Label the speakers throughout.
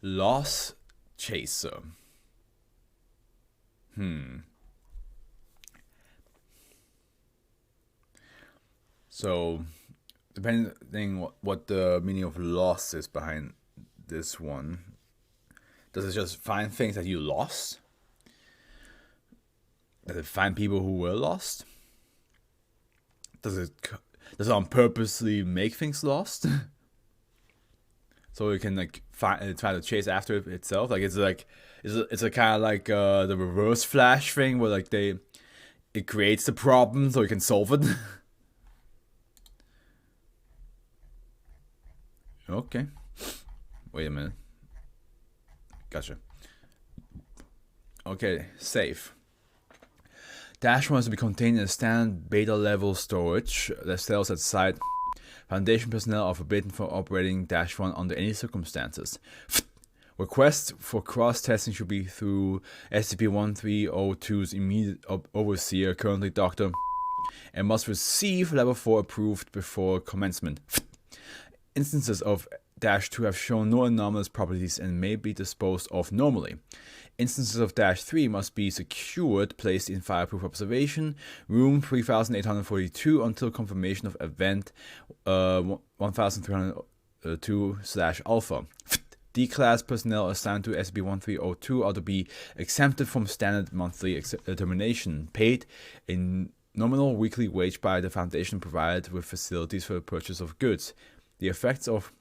Speaker 1: Loss chaser. So, depending what the meaning of loss is behind this one, does it just find things that you lost? Does it find people who were lost? Does it on purposely make things lost? So it can like try to chase after it itself. Like it's a kind of like the Reverse Flash thing where like it creates the problem so it can solve it. Okay. Wait a minute. Gotcha. Okay, save. Dash 1 is to be contained in a standard beta level storage that stays at site. Foundation personnel are forbidden from operating Dash 1 under any circumstances. Requests for cross-testing should be through SCP-1302's immediate overseer, currently Dr. and must receive level 4 approved before commencement. Instances of Dash 2 have shown no anomalous properties and may be disposed of normally. Instances of Dash 3 must be secured, placed in fireproof observation, room 3842 until confirmation of event 1302/Alpha. D-Class personnel assigned to SCP-1302 are to be exempted from standard monthly termination, paid in nominal weekly wage by the Foundation provided with facilities for the purchase of goods. The effects of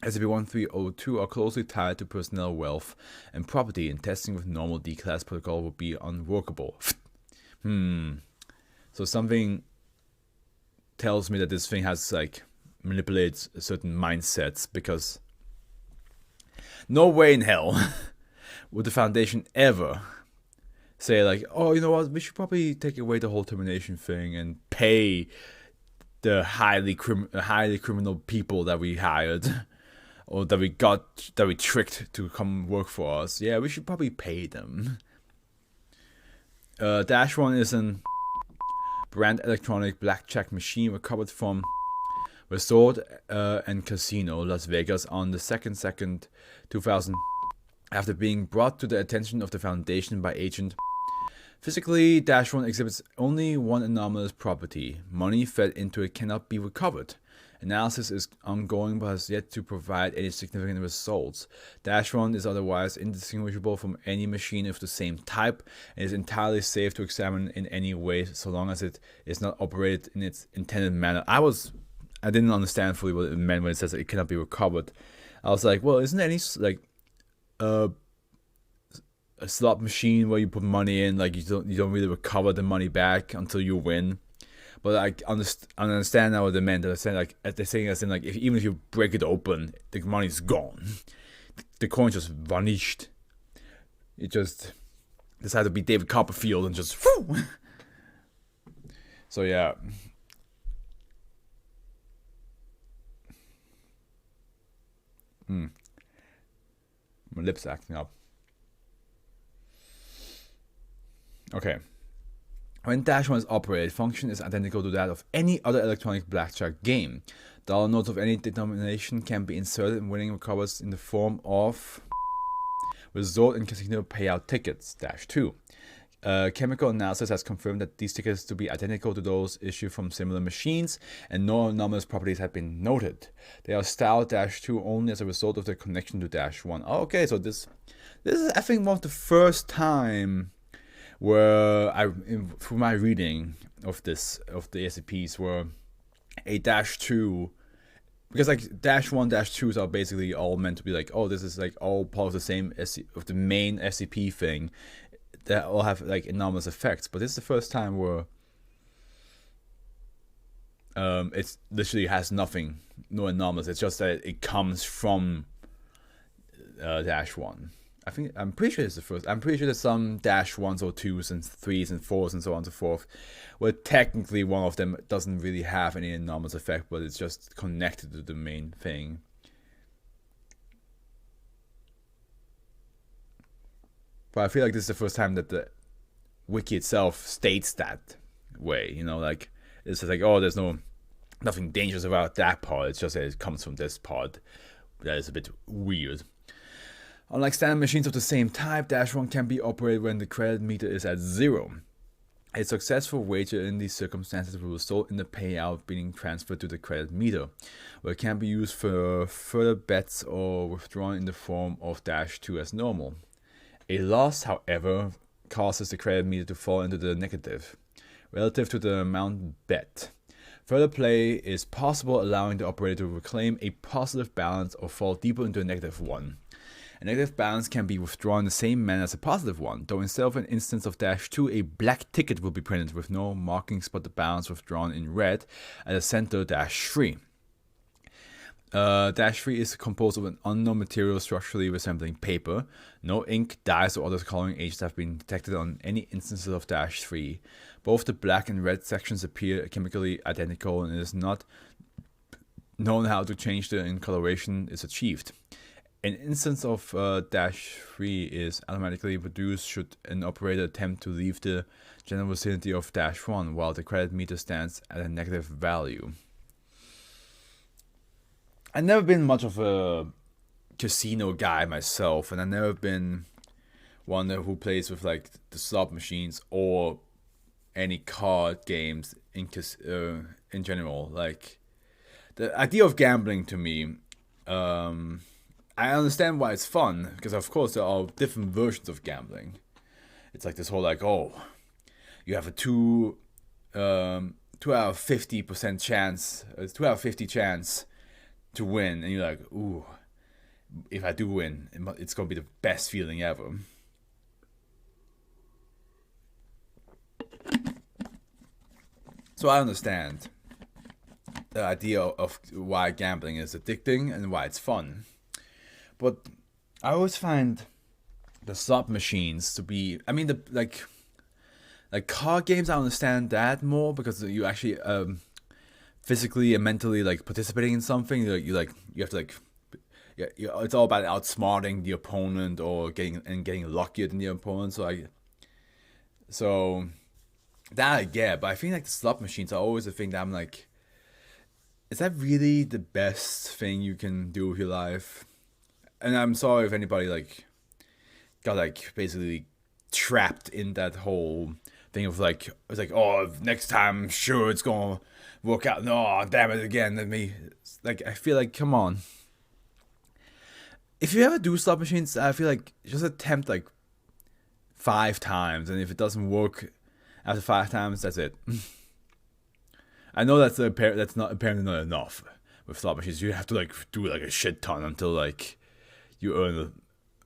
Speaker 1: SCP-1302 are closely tied to personnel wealth and property, and testing with normal D-Class protocol would be unworkable. So something tells me that this thing has like manipulates certain mindsets, because no way in hell would the Foundation ever say like, oh, you know what, we should probably take away the whole termination thing and pay the highly criminal people that we hired or that we tricked to come work for us. Yeah, we should probably pay them. Dash 1 is an brand electronic blackjack machine recovered from Resort and Casino, Las Vegas on the 2nd, 2000, after being brought to the attention of the Foundation by Agent. Physically, Dash 1 exhibits only one anomalous property. Money fed into it cannot be recovered. Analysis is ongoing but has yet to provide any significant results. Dash 1 is otherwise indistinguishable from any machine of the same type and is entirely safe to examine in any way so long as it is not operated in its intended manner. I didn't understand fully what it meant when it says that it cannot be recovered. I was like, well, isn't there any like a slot machine where you put money in, like you don't really recover the money back until you win? But I understand now what they meant. They're saying like even if you break it open, the money's gone. The coin just vanished. It just decided to be David Copperfield and just whoo! So yeah. My lips acting up. Okay. When Dash 1 is operated, function is identical to that of any other electronic blackjack game. Dollar notes of any denomination can be inserted and winning recovers in the form of Resort and Casino payout tickets. Dash 2. Chemical analysis has confirmed that these tickets to be identical to those issued from similar machines, and no anomalous properties have been noted. They are styled Dash 2 only as a result of their connection to Dash 1. Oh, okay, so this is, I think, one of the first time where through my reading of the SCPs, where a Dash 2, because like Dash 1, Dash 2s are basically all meant to be like, oh, this is like all part of the same of the main SCP thing that all have like anomalous effects. But this is the first time where it literally has nothing, no anomalous. It's just that it comes from Dash 1. I'm pretty sure it's the first. I'm pretty sure there's some Dash 1s or 2s and 3s and 4s and so on and so forth, where technically one of them doesn't really have any anomalous effect, but it's just connected to the main thing. But I feel like this is the first time that the wiki itself states that way. You know, like it's just like, oh, there's nothing dangerous about that part. It's just that it comes from this part. That is a bit weird. Unlike standard machines of the same type, -1 can be operated when the credit meter is at 0. A successful wager in these circumstances will result in the payout being transferred to the credit meter, where it can be used for further bets or withdrawn in the form of -2 as normal. A loss, however, causes the credit meter to fall into the negative, relative to the amount bet. Further play is possible, allowing the operator to reclaim a positive balance or fall deeper into a -1. A negative balance can be withdrawn in the same manner as a positive one, though instead of an instance of -2, a black ticket will be printed with no markings but the balance withdrawn in red at the center -3. -3 is composed of an unknown material structurally resembling paper. No ink, dyes, or other coloring agents have been detected on any instances of -3. Both the black and red sections appear chemically identical, and it is not known how to change the coloration is achieved. An instance of -3 is automatically produced should an operator attempt to leave the general vicinity of -1 while the credit meter stands at a negative value. I've never been much of a casino guy myself, and I've never been one who plays with like the slot machines or any card games in general. Like, the idea of gambling to me, I understand why it's fun, because of course there are different versions of gambling. It's like this whole like, oh, you have a 2 out of 50% chance, 2 out of 50 chance to win, and you're like, ooh, if I do win, it's gonna be the best feeling ever. So I understand the idea of why gambling is addicting and why it's fun. But I always find the slot machines to be, I mean, like card games, I understand that more, because you actually physically and mentally like participating in something. You have to like, yeah, it's all about outsmarting the opponent or getting luckier than the opponent. So that I get, but I think like the slot machines are always the thing that I'm like, is that really the best thing you can do with your life? And I'm sorry if anybody like got like basically trapped in that whole thing of like, it's like, oh, next time, sure, it's gonna work out. No, damn it again. Let me, like, I feel like, come on. If you ever do slot machines, I feel like just attempt like 5 times, and if it doesn't work after 5 times, that's it. I know that's not apparently not enough with slot machines. You have to like do like a shit ton until like you earn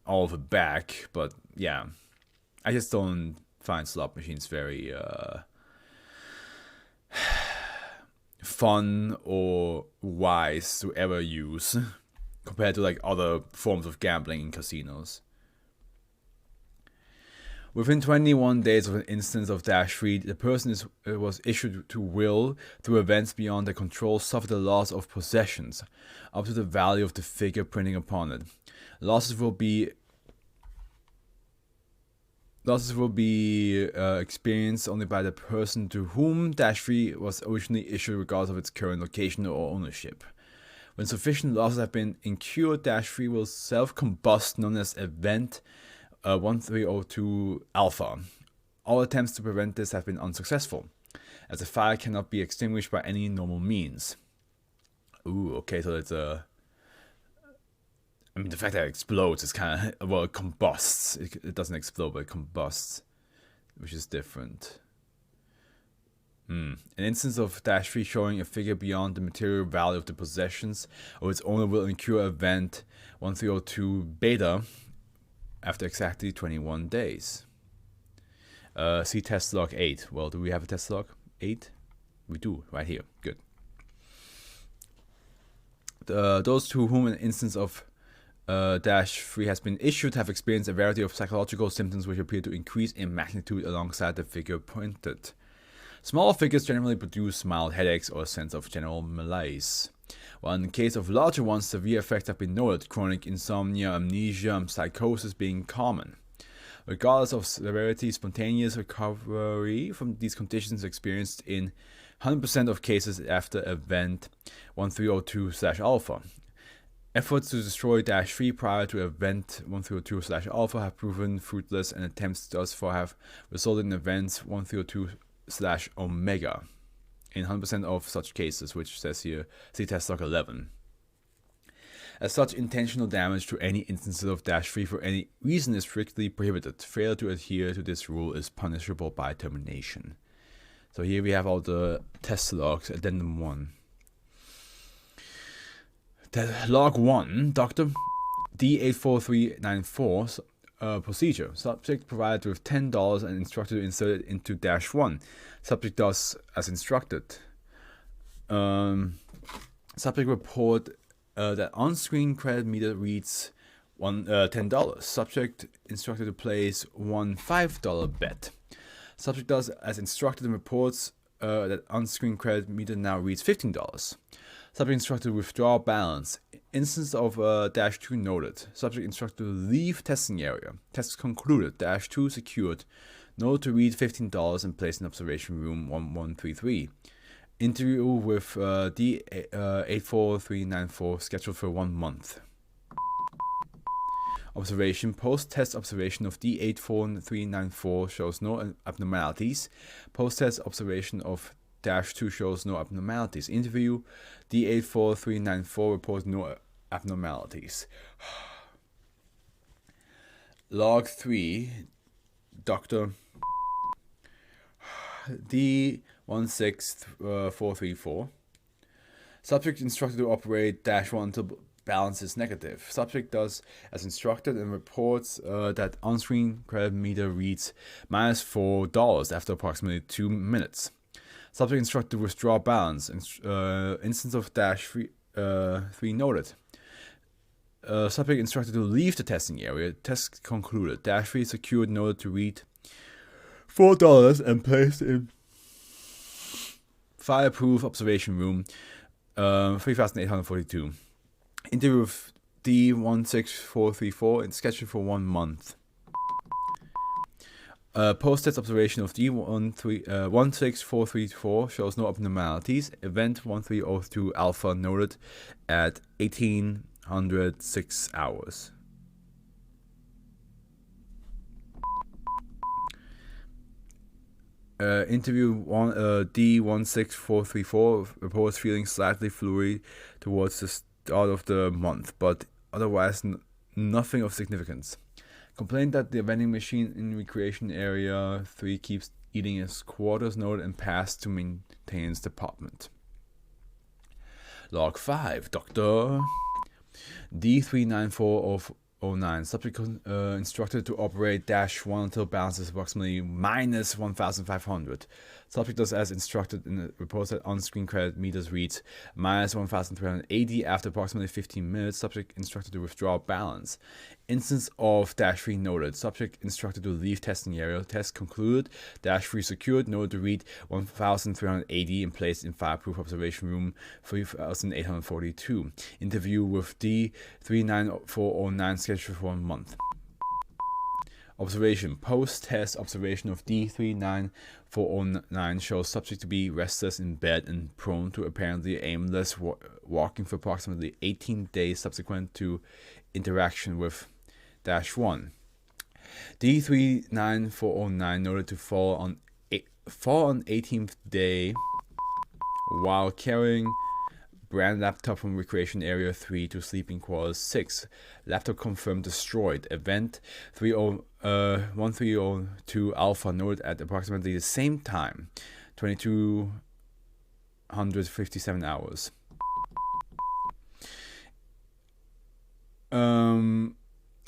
Speaker 1: all of it back. But yeah, I just don't find slot machines very fun or wise to ever use compared to like other forms of gambling in casinos. Within 21 days of an instance of -3, the person was issued to will through events beyond their control suffer the loss of possessions, up to the value of the figure printing upon it. Losses will be experienced only by the person to whom -3 was originally issued, regardless of its current location or ownership. When sufficient losses have been incurred, -3 will self-combust, known as event 1302 alpha. All attempts to prevent this have been unsuccessful, as the fire cannot be extinguished by any normal means. Ooh, okay, so it's I mean, the fact that it explodes is kind of, well, it combusts. It doesn't explode, but it combusts, which is different. An instance of -3 showing a figure beyond the material value of the possessions or its owner will incur event 1302 beta after exactly 21 days. See test log 8. Well, do we have a test log 8? We do, right here. Good. Those to whom an instance of -3 has been issued have experienced a variety of psychological symptoms which appear to increase in magnitude alongside the figure printed. Small figures generally produce mild headaches or a sense of general malaise, while in the case of larger ones, severe effects have been noted, chronic insomnia, amnesia, and psychosis being common. Regardless of severity, spontaneous recovery from these conditions is experienced in 100% of cases after event 1302/alpha. Efforts to destroy -3 prior to event 1302/alpha have proven fruitless, and attempts thus far have resulted in events 1302/omega in 100% of such cases, which says here, see test log 11. As such, intentional damage to any instances of -3 for any reason is strictly prohibited. Failure to adhere to this rule is punishable by termination. So here we have all the test logs, addendum 1. Log 1, Dr. D84394, procedure. Subject provided with $10 and instructed to insert it into -1. Subject does as instructed. Subject report that on-screen credit meter reads $10. Subject instructed to place one $5 bet. Subject does as instructed and reports that on-screen credit meter now reads $15. Subject instructed to withdraw balance. Instance of -2 noted. Subject instructed to leave testing area. Test concluded. -2 secured. Note to read $15 and placed in observation room 1133. Interview with D84394 scheduled for 1 month. Observation. Post-test observation of D84394 shows no abnormalities. Post-test observation of -2 shows no abnormalities. Interview. D84394 reports no abnormalities. Log 3. Dr. D16434. Subject instructed to operate -1 until balance is negative. Subject does as instructed and reports that on-screen credit meter reads -$4 after approximately 2 minutes. Subject instructed to withdraw balance. Instance of -3 noted. Subject instructed to leave the testing area. Test concluded. -3 secured, noted to read $4 and placed in fireproof observation room 3842. Interview with D16434 and scheduled for 1 month. Post-test observation of D16434 shows no abnormalities. Event 1302 alpha noted at 1806 hours. Interview D16434 reports feeling slightly fluid towards the start of the month, but otherwise nothing of significance. Complained that the vending machine in recreation area 3 keeps eating his quarters, noted and passed to maintenance department. Log 5, Dr. D39409. Subject instructed to operate -1 until balance is approximately -1,500. Subject does as instructed and reports that on-screen credit meters reads -1,380 after approximately 15 minutes. Subject instructed to withdraw balance. Instance of -3 noted. Subject instructed to leave testing area. Test concluded. -3 secured. Noted to read 1,380 and placed in fireproof observation room 3842. Interview with D39409 scheduled for 1 month. Observation. Post-test observation of D39409 shows subject to be restless in bed and prone to apparently aimless walking for approximately 18 days subsequent to interaction with -1. D39409 noted to fall on 18th day while carrying brand laptop from recreation area 3 to sleeping quarters 6. Laptop confirmed destroyed. Event 1302 alpha noted at approximately the same time, 2257 hours.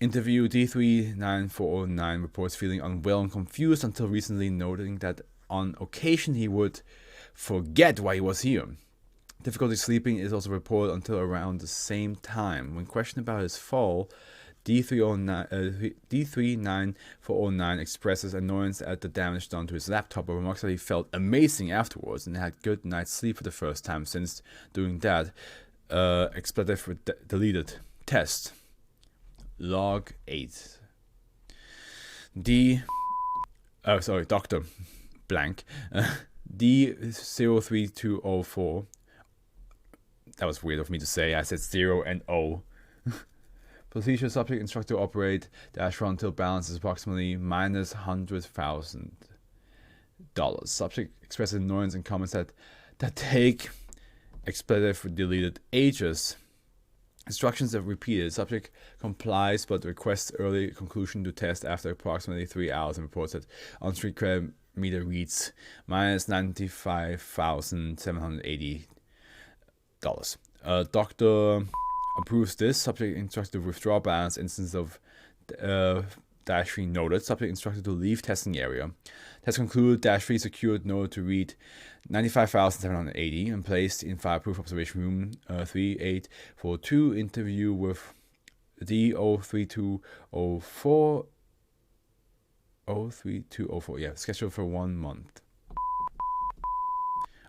Speaker 1: Interview D39409 reports feeling unwell and confused until recently, noting that on occasion he would forget why he was here. Difficulty sleeping is also reported until around the same time. When questioned about his fall, D39409 expresses annoyance at the damage done to his laptop, but remarks that he felt amazing afterwards and had good night's sleep for the first time since doing that. Expletive deleted. Test. Log 8. Dr. Blank. D03204. That was weird of me to say. I said 0 and O. Procedure: subject instructed to operate dash run until balance is approximately minus $100,000. Subject expresses annoyance and comments that take expletive deleted ages. Instructions are repeated. Subject complies but requests early conclusion to test after approximately 3 hours and reports that on-street credit meter reads minus $95,780. Doctor approves this. Subject instructed to withdraw balance. Instance of dash 3 noted. Subject instructed to leave testing area. Test concluded. Dash 3 secured noted to read 95,780 and placed in fireproof observation room 3842. Interview with D03204. 03204. Yeah, scheduled for 1 month.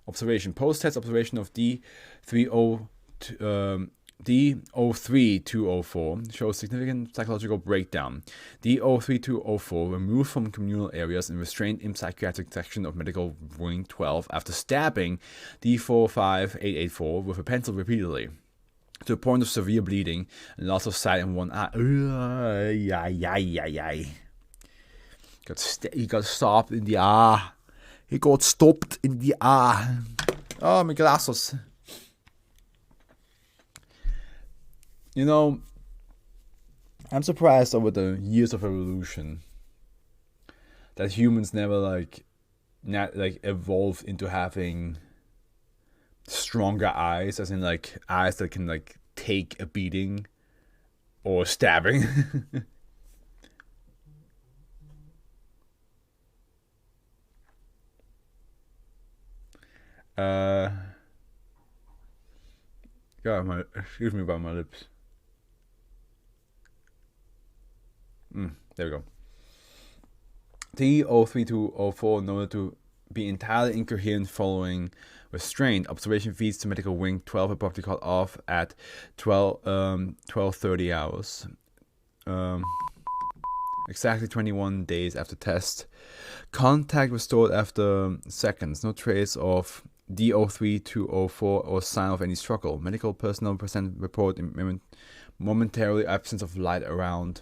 Speaker 1: Observation. Post-test observation of D03204 shows significant psychological breakdown. D03204 removed from communal areas and restrained in psychiatric section of medical wing 12 after stabbing D45884 with a pencil repeatedly to the point of severe bleeding and loss of sight in one eye. He got stopped in the eye. He got stopped in the eye. Oh, my glasses. You know, I'm surprised over the years of evolution that humans never evolved into having stronger eyes, as in like eyes that can like take a beating or stabbing. God, excuse me about my lips. There we go. D03204 noted to be entirely incoherent following restraint. Observation feeds to medical wing 12 abruptly cut off at 12:30 hours. Exactly 21 days after test. Contact restored after seconds. No trace of D03204 or sign of any struggle. Medical personnel present report momentarily absence of light around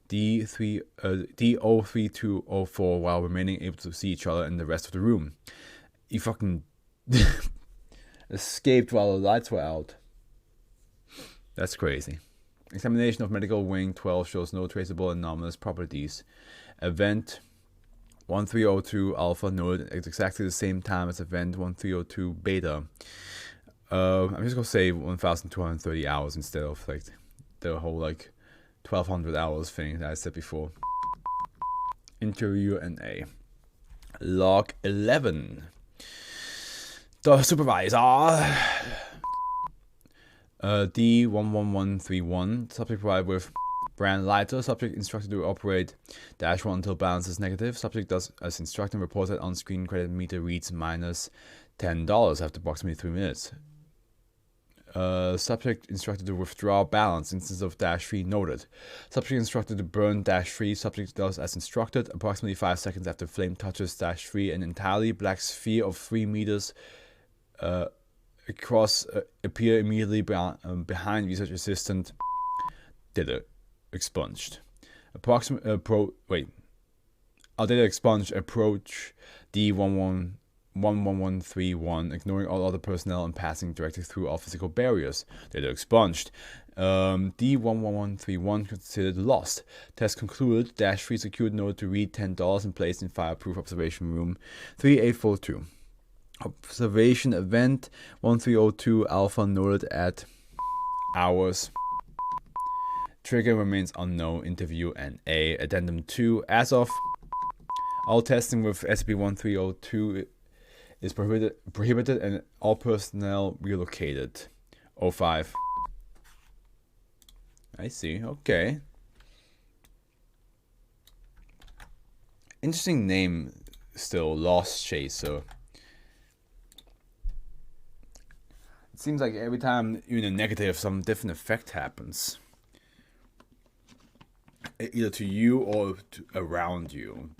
Speaker 1: D03204 while remaining able to see each other and the rest of the room. He fucking escaped while the lights were out. That's crazy. Examination of medical wing 12 shows no traceable anomalous properties. Event 1302 alpha noted at exactly the same time as event 1302 beta. I'm just gonna say 1,230 hours instead of like the whole like 1,200 hours thing that I said before. Interview NA. Log 11. The supervisor. D11131. Subject provided with brand lighter. Subject instructed to operate -1 until balance is negative. Subject does as instructed and reports that on-screen credit meter reads minus $10 after approximately 3 minutes. Subject instructed to withdraw balance. Instance of -3 noted. Subject instructed to burn -3. Subject does as instructed. Approximately 5 seconds after flame touches -3, an entirely black sphere of 3 meters across appear immediately behind research assistant. Data expunged. Data expunged. Approach D11131, ignoring all other personnel and passing directly through all physical barriers. Data expunged. D11131 considered lost. Test concluded. -3 secured note to read $10 and placed in fireproof observation room 3842. Observation event 1302 alpha noted at hours. Trigger remains unknown. Interview NA. Addendum 2. As of all testing with SCP-1302 is prohibited and all personnel relocated. 05. I see. Okay. Interesting name still. Lost Chaser. It seems like every time you're in a negative, some different effect happens. Either to you or around you.